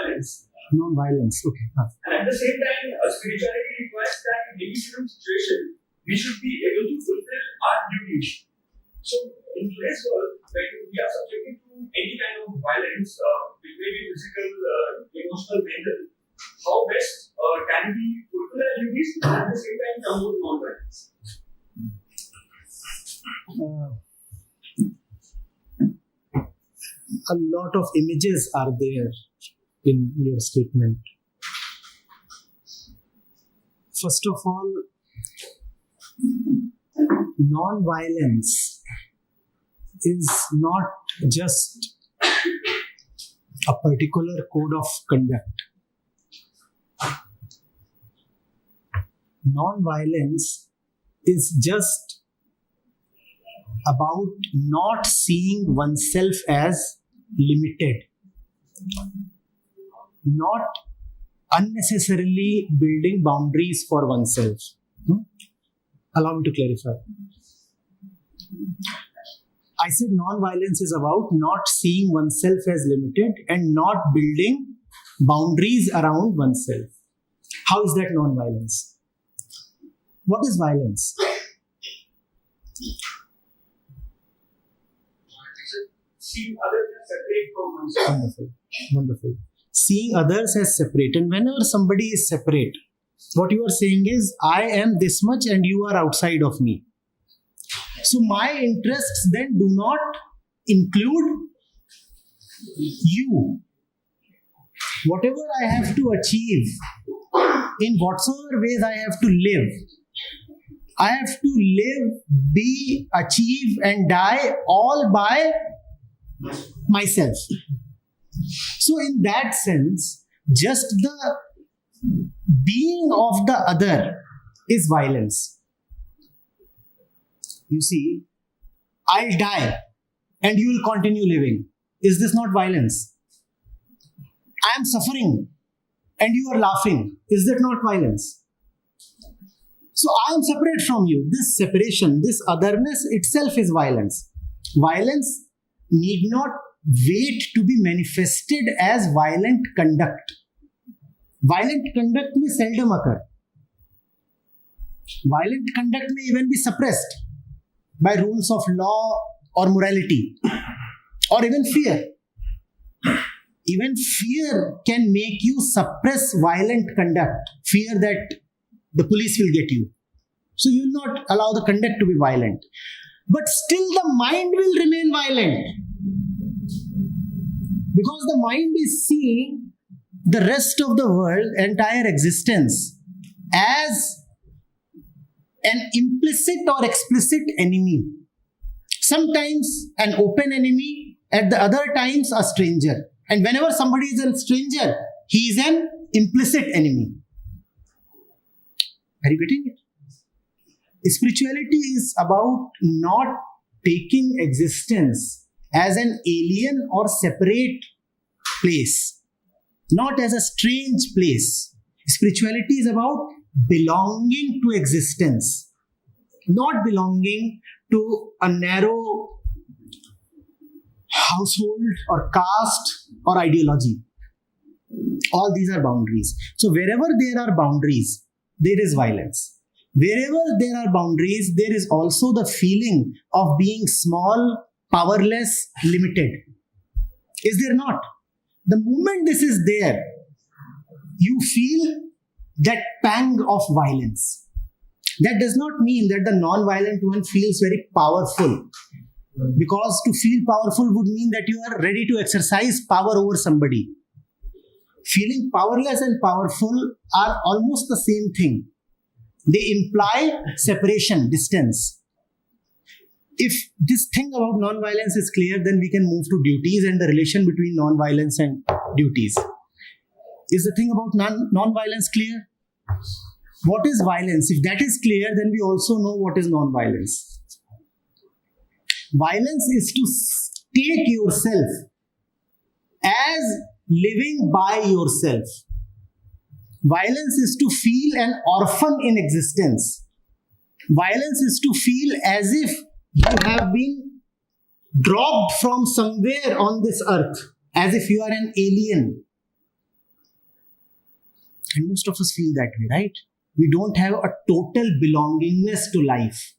non-violence. Non-violence, okay. And at the same time, spirituality requires that in any given situation, we should be able to fulfill our duties. So, in today's world, when we are subjected to any kind of violence, it may be physical, emotional, mental, how best can we fulfill our duties and at the same time promote non-violence? A lot of images are there in your statement. First of all, non-violence is not just a particular code of conduct. Non-violence is just about not seeing oneself as limited, not unnecessarily building boundaries for oneself. Allow me to clarify. I said non-violence is about not seeing oneself as limited and not building boundaries around oneself. How is that non-violence? What is violence? Seeing others as separate from oneself. Wonderful. Wonderful. Seeing others as separate. And whenever somebody is separate, what you are saying is, I am this much and you are outside of me. So my interests then do not include you. Whatever I have to achieve, in whatsoever ways I have to live, I have to live, be, achieve and die all by myself. So in that sense, just the being of the other is violence. You see, I'll die and you will continue living. Is this not violence? I am suffering and you are laughing. Is that not violence? So I am separate from you. This separation, this otherness itself is violence. Violence need not wait to be manifested as violent conduct. Violent conduct may seldom occur. Violent conduct may even be suppressed by rules of law or morality, or even fear. Even fear can make you suppress violent conduct. Fear that the police will get you. So you will not allow the conduct to be violent. But still the mind will remain violent. Because the mind is seeing the rest of the world, entire existence, as an implicit or explicit enemy. Sometimes an open enemy, at the other times a stranger. And whenever somebody is a stranger, he is an implicit enemy. Are you getting it? Spirituality is about not taking existence as an alien or separate place, not as a strange place. Spirituality is about belonging to existence, not belonging to a narrow household or caste or ideology. All these are boundaries. So wherever there are boundaries, there is violence. Wherever there are boundaries, there is also the feeling of being small, powerless, limited. Is there not? The moment this is there, you feel that pang of violence. That does not mean that the non-violent one feels very powerful. Because to feel powerful would mean that you are ready to exercise power over somebody. Feeling powerless and powerful are almost the same thing. They imply separation, distance. If this thing about non-violence is clear, then we can move to duties and the relation between non-violence and duties. Is the thing about non-violence clear? What is violence? If that is clear, then we also know what is non-violence. Violence is to take yourself as living by yourself. Violence is to feel an orphan in existence. Violence is to feel as if you have been dropped from somewhere on this earth, as if you are an alien. And most of us feel that way, right? We don't have a total belongingness to life.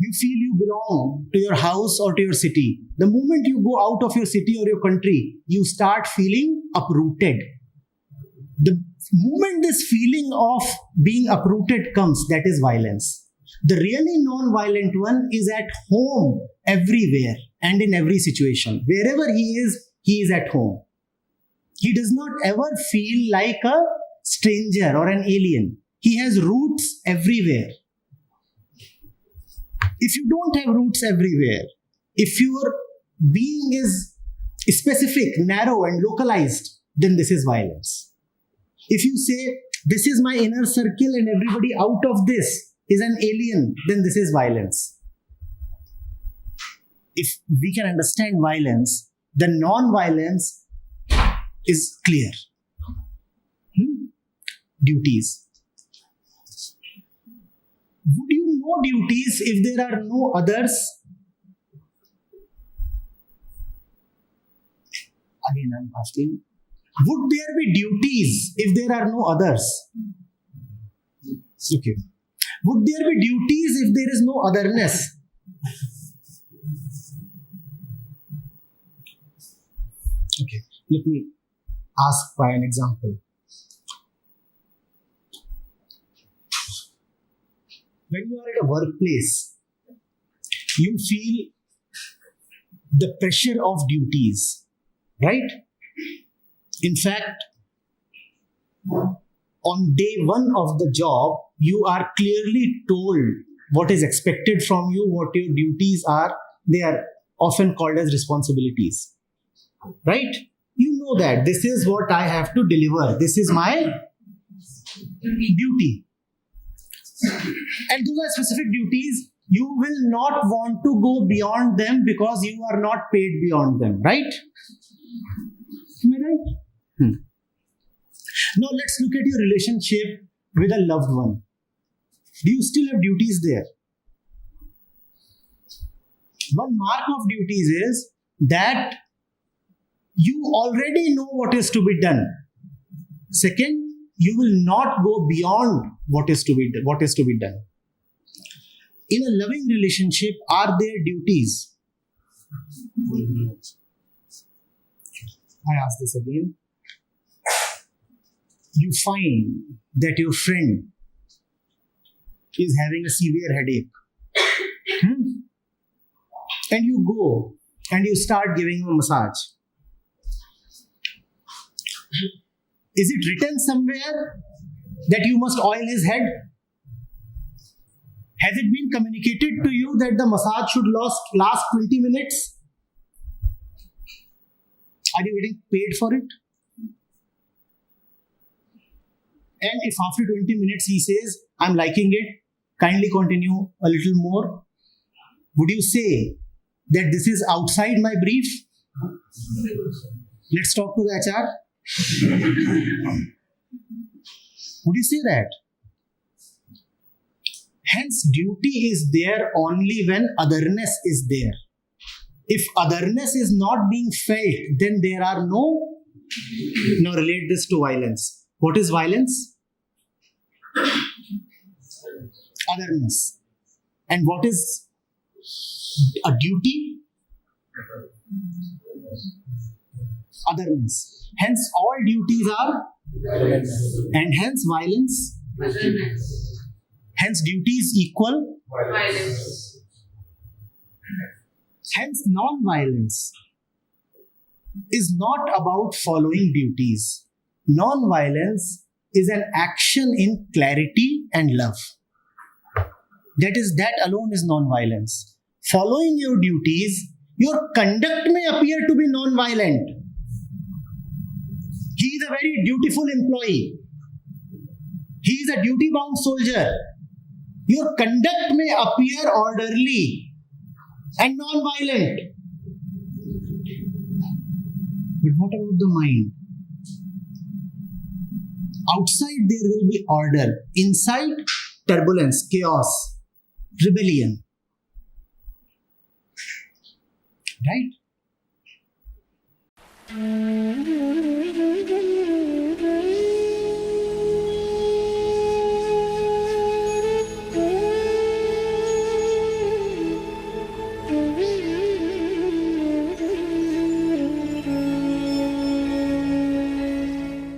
You feel you belong to your house or to your city. The moment you go out of your city or your country, you start feeling uprooted. The moment this feeling of being uprooted comes, that is violence. The really non-violent one is at home everywhere and in every situation. Wherever he is at home. He does not ever feel like a stranger or an alien. He has roots everywhere. If you don't have roots everywhere, if your being is specific, narrow and localized, then this is violence. If you say, this is my inner circle and everybody out of this is an alien, then this is violence. If we can understand violence, the non-violence is clear. Duties. Would you know duties if there are no others? Again, I'm asking, would there be duties if there are no others? Okay. Would there be duties if there is no otherness? Okay, let me ask by an example. When you are at a workplace, you feel the pressure of duties, right? In fact, on day one of the job, you are clearly told what is expected from you, what your duties are. They are often called as responsibilities, right? You know that this is what I have to deliver. This is my duty. And those are specific duties. You will not want to go beyond them because you are not paid beyond them, right? Am I right? Now let's look at your relationship with a loved one. Do you still have duties there? One mark of duties is that you already know what is to be done. Second, you will not go beyond what is to be done. In a loving relationship, are there duties? I ask this again. You find that your friend is having a severe headache. And you go and you start giving him a massage. Is it written somewhere that you must oil his head? Has it been communicated to you that the massage should last 20 minutes? Are you getting paid for it? And if after 20 minutes he says, I'm liking it, kindly continue a little more, would you say that this is outside my brief? Let's talk to the HR. Would you say that? Hence, duty is there only when otherness is there. If otherness is not being felt, then there are no... Now relate this to violence. What is violence? Otherness. And what is a duty? Otherness. Hence, all duties are... And hence, violence? Hence, duties equal Violence. Hence, non-violence is not about following duties. Non-violence is an action in clarity and love. That alone is non-violence. Following your duties, your conduct may appear to be non-violent. He is a very dutiful employee. He is a duty-bound soldier. Your conduct may appear orderly and non-violent. But what about the mind? Outside there will be order. Inside, turbulence, chaos, rebellion. Right?